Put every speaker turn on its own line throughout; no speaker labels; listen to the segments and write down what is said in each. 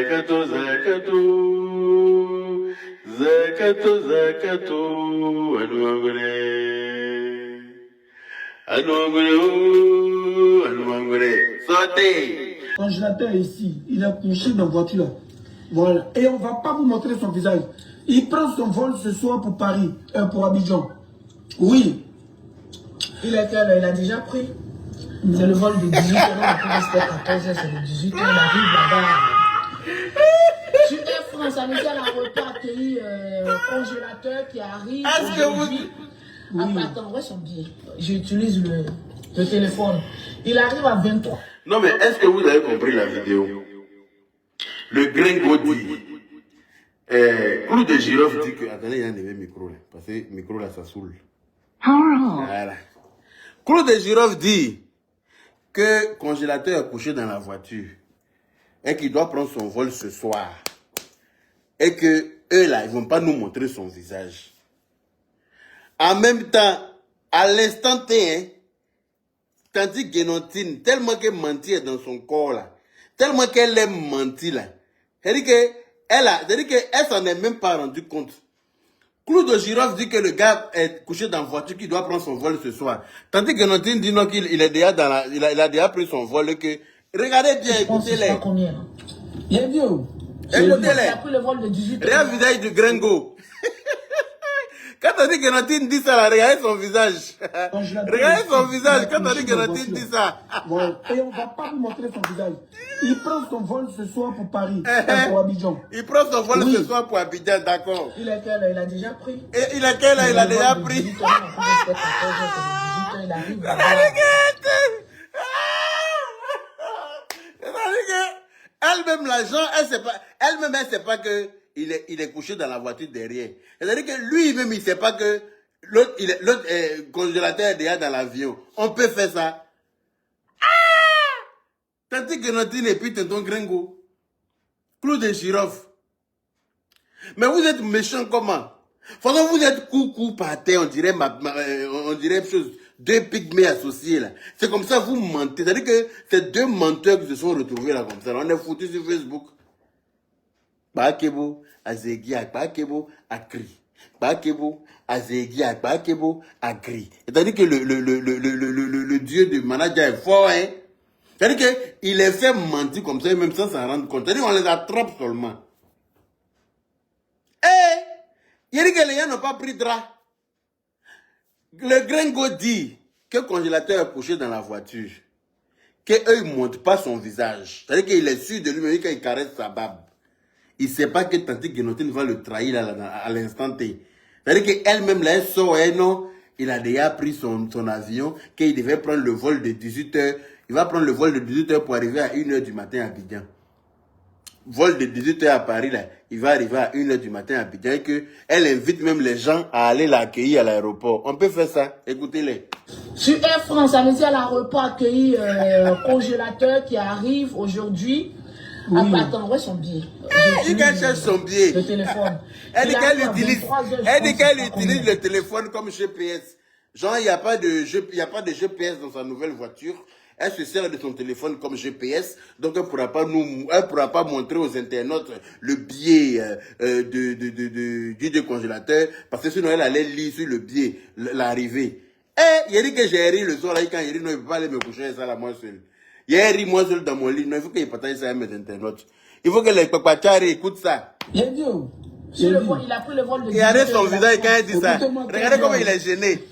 Zakato, Zakato, Zakato, Zakato, Anouangole, Anouangole, Anouangole, sautez.
Congélateur est ici, il a couché dans la voiture là. Voilà. Et on ne va pas vous montrer son visage. Il prend son vol ce soir pour Paris, pour Abidjan. Oui.
Il a déjà pris. C'est le vol de 18h, on peut rester 14h, c'est le 18h, il arrive là-bas. Sur Air France, à midi à l'aéroport, accueilli congélateur qui arrive aujourd'hui. Oui. Attends, où est son billet? J'utilise le téléphone. Il arrive à 23.
Non mais est-ce que vous avez compris la vidéo? Le gringo dit, Clou de Girofle dit que, attendez, il y a un nouveau micro là, parce que le micro là ça saoule. Voilà. Clou de Girofle dit que congélateur est couché dans la voiture et qu'il doit prendre son vol ce soir et que eux là, ils vont pas nous montrer son visage. En même temps, à l'instant T, hein, tandis que Guénontine, tellement qu'elle mentit dans son corps là, tellement qu'elle aime mentir là, c'est-à-dire qu'elle s'en est même pas rendu compte. Clou de Girofle dit que le gars est couché dans la voiture, qu'il doit prendre son vol ce soir. Tandis que Guénontine dit non, qu'il est déjà dans la, il a déjà pris son vol et que, regardez bien, écoutez-les.
Il est vieux.
Écoutez-les.
Il a pris le vol de 18h.
Regarde le visage du gringo. Quand on dit que Guénontine dit ça, là, regardez son visage. Regardez son visage quand on dit que Guénontine dit ça.
Voilà. Et on ne va pas vous montrer son visage. Il prend son vol ce soir pour Paris, pour Abidjan.
Il prend son vol ce soir pour Abidjan, d'accord.
Il a déjà pris.
Et il a quel âge? Il a déjà pris.
Il arrive.
Elle-même, l'agent, elle-même, elle sait pas que il est couché dans la voiture derrière. C'est-à-dire que lui-même, il sait pas que l'autre congélateur est déjà dans l'avion. On peut faire ça. Tandis que Notine et puis tonton Gringo. Clou de Girofle. Mais vous êtes méchant comment? Pendant vous êtes coucou par terre, on dirait chose, deux pygmées associés là. C'est comme ça vous mentez. C'est-à-dire que c'est deux menteurs qui se sont retrouvés là comme ça. On est foutus sur Facebook. Bakebo, Azegi, Bakebo, Akri. Bakebo, Azegi, Bakebo, Akri. C'est-à-dire que le dieu du manager est fort, hein. C'est-à-dire qu'il les fait mentir comme ça, même sans s'en rendre compte. C'est-à-dire qu'on les attrape seulement. Il dit que les gens n'ont pas pris de drap. Le gringo dit que le congélateur est couché dans la voiture. Qu'eux ne montrent pas son visage. C'est-à-dire qu'il est sûr de lui-même quand il caresse sa barbe. Il ne sait pas que Tante Guénontine va le trahir à l'instant T. C'est-à-dire qu'elle-même, là, elle sort, non, il a déjà pris son avion, qu'il devait prendre le vol de 18h. Il va prendre le vol de 18h pour arriver à 1h du matin à Abidjan. Vol de 18h à Paris, là, il va arriver à 1h du matin à Abidjan et qu'elle invite même les gens à aller l'accueillir à l'aéroport. On peut faire ça, écoutez-les.
Sur Air France, à midi à l'aéroport, accueilli congélateur qui arrive aujourd'hui. Oui. Attends, où est son billet?
Il cherche son billet.
Le téléphone.
Elle dit qu'elle utilise le téléphone comme GPS. Genre, il n'y a pas de GPS dans sa nouvelle voiture. Elle se sert de son téléphone comme GPS, donc elle pourra pas montrer aux internautes le billet du décongélateur, parce que sinon elle allait lire sur le billet l'arrivée. Il a dit que j'ai ri le soir là, quand il dit non, il ne peut pas aller me coucher ça là moi seul. Il a ri moi seul dans mon lit, non, il faut qu'il partage ça à mes internautes. Il faut que les papachari écoutent ça.
Il a pris le vol de...
Il arrête son visage quand il dit ça. Regardez comment il est gêné.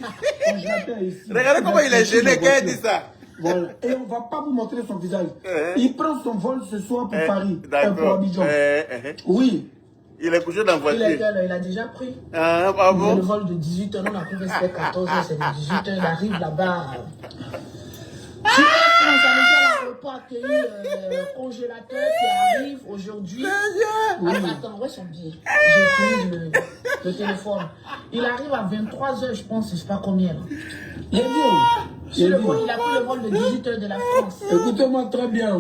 Regardez comment il est gêné quand il dit ça.
Voilà. Et on ne va pas vous montrer son visage. Il prend son vol ce soir pour Paris, pour Abidjan. Oui.
Il est couché dans la voiture.
Il a déjà pris.
Bon.
Le vol de 18h, on a pris rester 14h, c'est de 18h, il arrive là-bas. Sur Air France, à l'aéroport, accueilli congélateur qui arrive aujourd'hui. Attends, où est son billet? J'utilise le téléphone. Il arrive à 23h, je pense, je ne sais pas combien. Il est vieux. Il a pris le vol de 18h de la France.
Écoutez-moi très bien.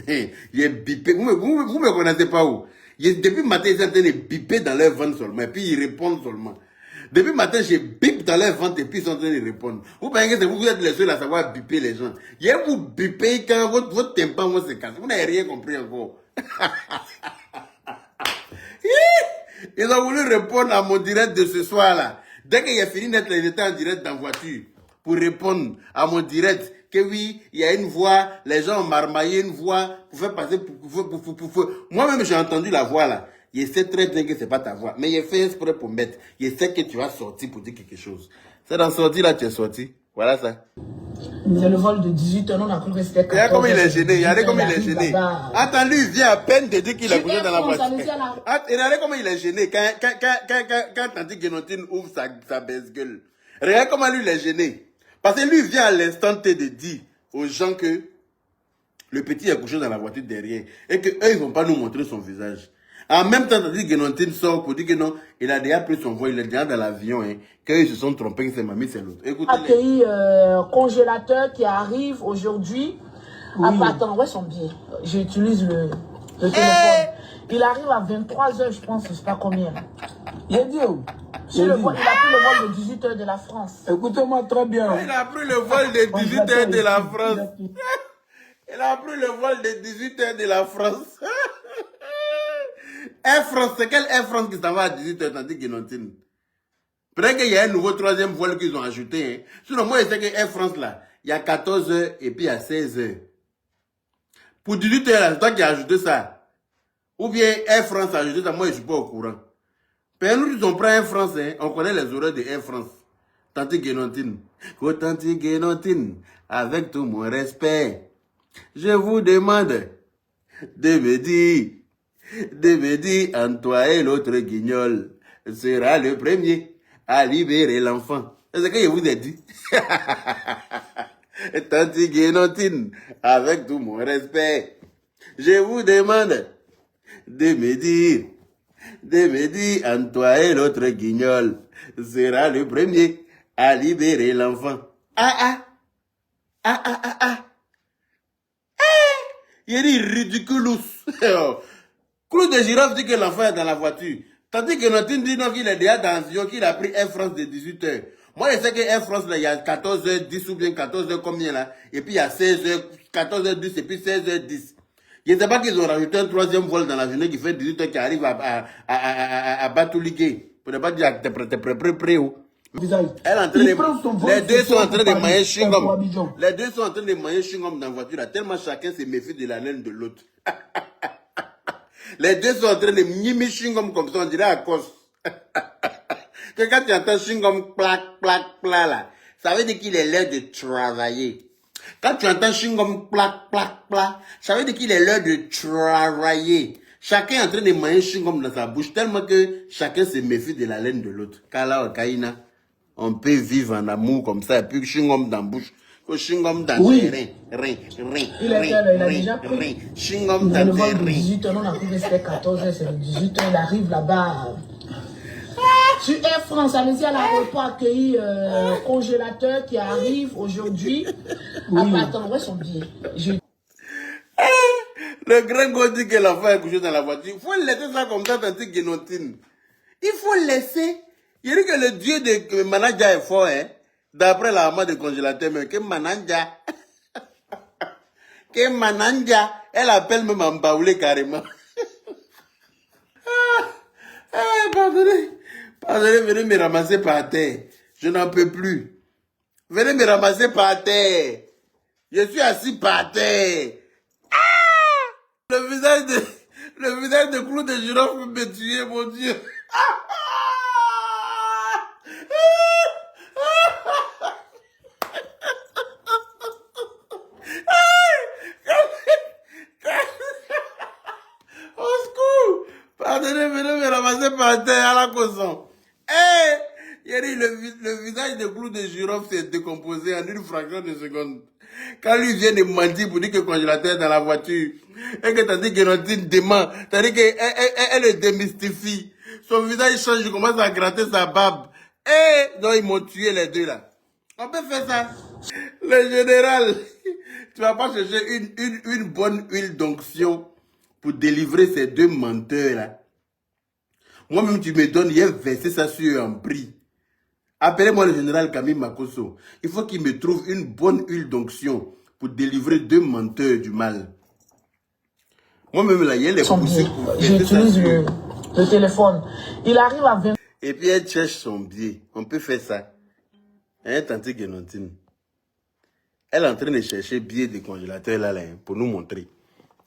Il est bipé. Vous ne me connaissez pas où? Depuis le matin, ils sont en train de biper dans leur van seulement. Et puis ils répondent seulement. Depuis matin, j'ai bip dans leur ventre et puis ils sont en train de répondre. Vous pensez que c'est vous qui êtes les seuls à savoir biper les gens. Hier, vous bipez quand votre tympan se casse. Vous n'avez rien compris encore. Ils ont voulu répondre à mon direct de ce soir-là. Dès qu'il a fini d'être, ils étaient en direct dans la voiture pour répondre à mon direct que oui, il y a une voix, les gens ont marmaillé une voix pour faire passer Moi-même, j'ai entendu la voix là. Je sais très bien que c'est pas ta voix, mais il fait exprès pour mettre. Je sais que tu vas sortir pour dire quelque chose. C'est dans sortie là, tu es sorti. Voilà ça.
C'est le vol de 18 ans, on a cru que c'était 14
Regarde comme il est gêné, regardez comme il est gêné. Attends, lui, il vient à peine de dire qu'il a couché dans la voiture. Regardez comment il est gêné quand Tanti Guénontine ouvre sa baisse-gueule. Regarde comment lui, il est gêné. Parce que lui, il vient à l'instant T de dire aux gens que le petit est couché dans la voiture derrière et qu'eux, ils ne vont pas nous montrer son visage. En même temps, Tanti Guénontine sort pour dire que non, il a déjà pris son vol, il est déjà dans l'avion, hein, qu'ils se sont trompés, que c'est mamie, c'est l'autre. Écoutez.
Accueilli congélateur qui arrive aujourd'hui. Oui. Attends, où est son billet? J'utilise le téléphone. Il arrive à 23h, je pense, je ne sais pas combien.
Il a dit où?
Il a pris le vol de 18h de la France.
Écoutez-moi très bien.
Il a pris le vol de 18h de la France. Il a pris le vol de 18h de la France. Air France, c'est quel Air France qui s'en va à 18h, tandis Guénontine? Peut-être qu'il y a un nouveau troisième vol qu'ils ont ajouté. Hein. Sinon, moi, je sais que Air France, là, il y a 14h et puis il y a 16h. Pour 18h, là, c'est toi qui as ajouté ça. Ou bien Air France a ajouté ça, moi, je ne suis pas au courant. Mais nous, ils ont pris Air France, hein. On connaît les horaires de Air France. Tante Guénontine. Oh, Tante Guénontine, avec tout mon respect, je vous demande de me dire, en toi et l'autre guignol sera le premier à libérer l'enfant. C'est ce que je vous ai dit. Tante Guénontine, avec tout mon respect, je vous demande de me dire, en toi et l'autre guignol sera le premier à libérer l'enfant. Il dit ridiculous. Clou de girafe dit que l'enfant est dans la voiture. Tandis que Notine dit non, qu'il est déjà dans l'avion, qu'il a pris Air France de 18h. Moi, je sais que Air France, là, il y a 14h10 ou bien 14h combien là. Et puis il y a 16h, 14h10 et puis 16h10. Je ne sais pas qu'ils ont rajouté un troisième vol dans la journée qui fait 18h qui arrive à Batouliké. Pour ne pas dire que t'es prêt. Elle est en train les deux sont en train de manger chewing-gum. Les deux sont en train de manger chewing-gum dans la voiture là, tellement chacun se méfie de la laine de l'autre. Les deux sont en train de mimer chewing-gum comme ça, on dirait à cause. Que quand tu entends chewing-gum plac, là, ça veut dire qu'il est l'heure de travailler. Quand tu entends chewing-gum plac, ça veut dire qu'il est l'heure de travailler. Chacun est en train de manger chewing-gum dans sa bouche, tellement que chacun se méfie de la laine de l'autre. Kala Kaina, on peut vivre en amour comme ça, et puis chewing-gum dans la bouche. Chewing-gum dans
oui.
Rien.
Il a déjà pris
chewing-gum dans
le vol de 18 ans, on a cru que c'était 14h, c'est le 18 ans, il arrive là-bas. Sur Air France, allez-y à l'aéroport accueilli congélateur qui arrive aujourd'hui. Oui. Attends, où est son billet?
Le gringo dit que l'enfant est couché dans la voiture. Il faut laisser ça comme ça, Tante Guénontine. Il faut laisser. Il dit que le dieu de Mananja est fort, hein. D'après la maman de congélateur, mais que Mananja. Que Mananja, elle appelle même Mbaoulé carrément. Pardonnez, venez me ramasser par terre. Je n'en peux plus. Venez me ramasser par terre. Je suis assis par terre. Le visage de Clou de girafe peut me tuer, mon Dieu. Au secours. Pardonnez, venez me ramasser par terre à la caution. Le visage de Clou de girafe s'est décomposé en une fraction de seconde. Quand lui vient de mentir pour dire que le congélateur est dans la voiture, et que t'as dit que Guénontine dément, t'as dit qu'elle le démystifie. Son visage change, il commence à gratter sa barbe. Donc ils m'ont tué les deux là. On peut faire ça. Le général, tu vas pas chercher une bonne huile d'onction pour délivrer ces deux menteurs là. Moi-même, tu me donnes, il a versé ça sur un prix. Appelez-moi le général Camille Makosso. Il faut qu'il me trouve une bonne huile d'onction pour délivrer 2 menteurs du mal. Moi-même, là, il y a les poussures pour
j'utilise le téléphone. Il arrive à 20.
Et puis, elle cherche son billet. On peut faire ça. Hein, tante Guénontine. Elle est en train de chercher billet de congélateur là, pour nous montrer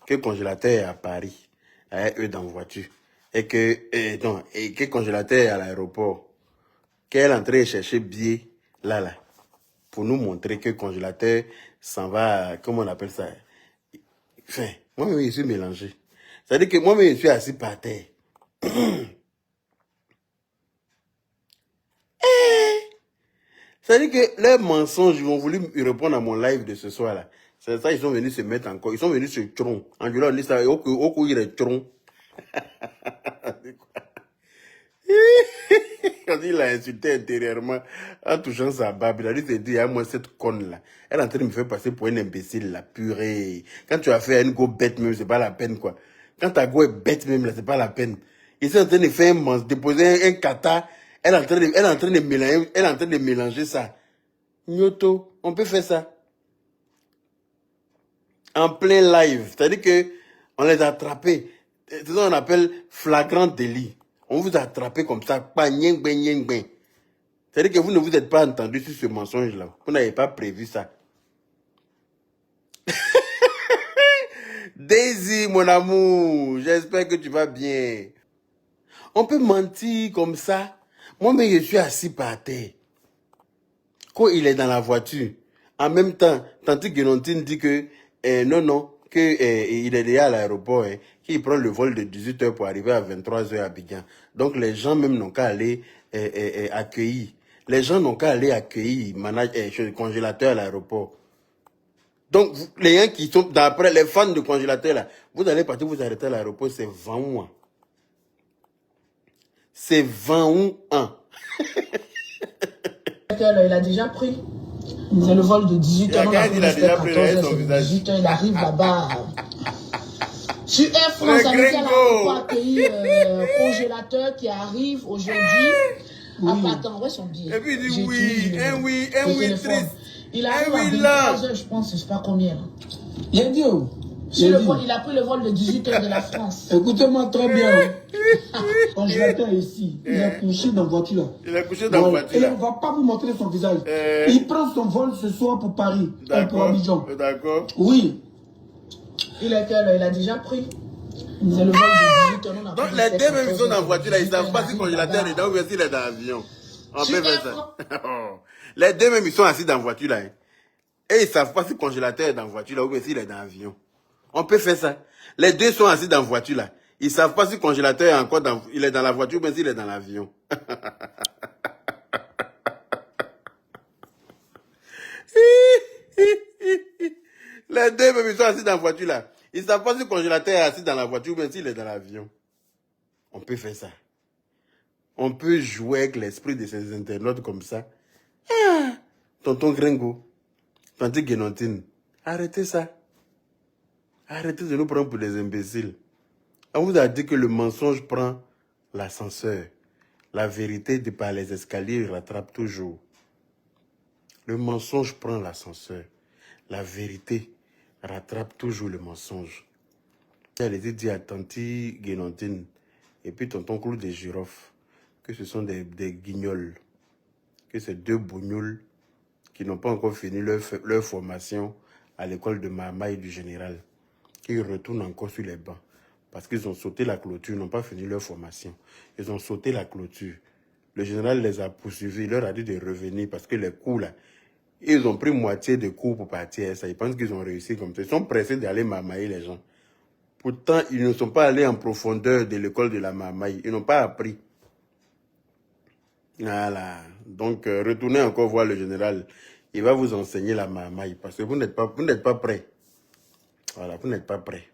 que le congélateur est à Paris, avec eux dans la voiture. Et que le congélateur est à l'aéroport. Qu'elle est en train de chercher billet là, pour nous montrer que le congélateur s'en va, comment on appelle ça? Enfin, moi-même, je suis mélangé. C'est-à-dire que moi-même, je suis assis par terre. C'est-à-dire que leurs mensonges, ils ont voulu répondre à mon live de ce soir-là. C'est ça, ils sont venus se mettre encore. Ils sont venus se tron. En disant, on dit ça, au coup, il est tron. Quand il a insulté intérieurement, en touchant sa barbe, il a dit, il y a moi cette conne-là. Elle est en train de me faire passer pour un imbécile, la purée. Quand tu as fait une go bête même, c'est pas la peine, quoi. Quand ta go est bête même, là, c'est pas la peine. Ils sont en train de faire déposer un kata. Elle est en train de mélanger ça. Nyoto, on peut faire ça. En plein live. C'est-à-dire que on les a attrapés. C'est ça qu'on appelle flagrant délit. On vous a attrapé comme ça. Pas nyeng ben nyeng ben. C'est-à-dire que vous ne vous êtes pas entendu sur ce mensonge-là. Vous n'avez pas prévu ça. Daisy, mon amour, j'espère que tu vas bien. On peut mentir comme ça. Moi-même, je suis assis par terre. Quand il est dans la voiture, en même temps, tante Guénontine dit que non, qu'il est déjà à l'aéroport, qu'il prend le vol de 18h pour arriver à 23h à Abidjan. Donc les gens même n'ont qu'à aller accueillir. Les gens n'ont qu'à aller accueillir le congélateur à l'aéroport. Donc les gens qui sont, d'après les fans de congélateur là, vous allez partir vous arrêter à l'aéroport, c'est 20 mois. C'est 20 ans.
Il a déjà pris. C'est le vol de 18h.
Il a déjà pris
18h, il arrive là-bas. Sur Air France, à l'aéroport accueillir congélateur qui arrive aujourd'hui. Attends, ouais, son billet.
Et puis il dit oui, triste.
Il arrive à 23h, je pense, je sais pas combien.
Il a dit où?
Il a pris le vol de 18h de la France.
Écoutez-moi très bien. Congélateur ici. Il a couché dans la voiture là.
Il a couché dans la voiture.
Et on ne va pas vous montrer son visage. Il prend son vol ce soir pour Paris. Pour Abidjan.
D'accord.
Oui.
Il a déjà pris. C'est le vol de 18h.
Donc les deux même ils sont dans la voiture là, ils ne savent pas si le congélateur est dedans ou s'il est dans l'avion. On peut faire ça. Les deux même ils sont assis dans la voiture là. Et ils ne savent pas si le congélateur est dans la voiture là ou s'il est dans l'avion. On peut faire ça. Les deux sont assis dans la voiture là. Ils ne savent pas si le congélateur est encore il est dans la voiture ou s'il est dans l'avion. Les deux même ils sont assis dans la voiture là. Ils ne savent pas si le congélateur est assis dans la voiture ou s'il est dans l'avion. On peut faire ça. On peut jouer avec l'esprit de ces internautes comme ça. Ah, tonton Gringo, tante Guénontine, arrêtez ça. Arrêtez de nous prendre pour des imbéciles. On vous a dit que le mensonge prend l'ascenseur. La vérité par les escaliers rattrape toujours. Le mensonge prend l'ascenseur. La vérité rattrape toujours le mensonge. Elle était dit à tante Guénontine et puis tonton Clou des Girofles que ce sont des guignols. Que c'est deux bougnoules qui n'ont pas encore fini leur formation à l'école de Mamaï du général. Qui retournent encore sur les bancs. Parce qu'ils ont sauté la clôture, ils n'ont pas fini leur formation. Ils ont sauté la clôture. Le général les a poursuivis, il leur a dit de revenir parce que les cours là, ils ont pris moitié de cours pour partir. Ça, ils pensent qu'ils ont réussi comme ça. Ils sont pressés d'aller mamailler les gens. Pourtant, ils ne sont pas allés en profondeur de l'école de la mamaille. Ils n'ont pas appris. Voilà. Donc, retournez encore voir le général. Il va vous enseigner la mamaille parce que vous n'êtes pas prêts. Voilà, vous n'êtes pas prêts.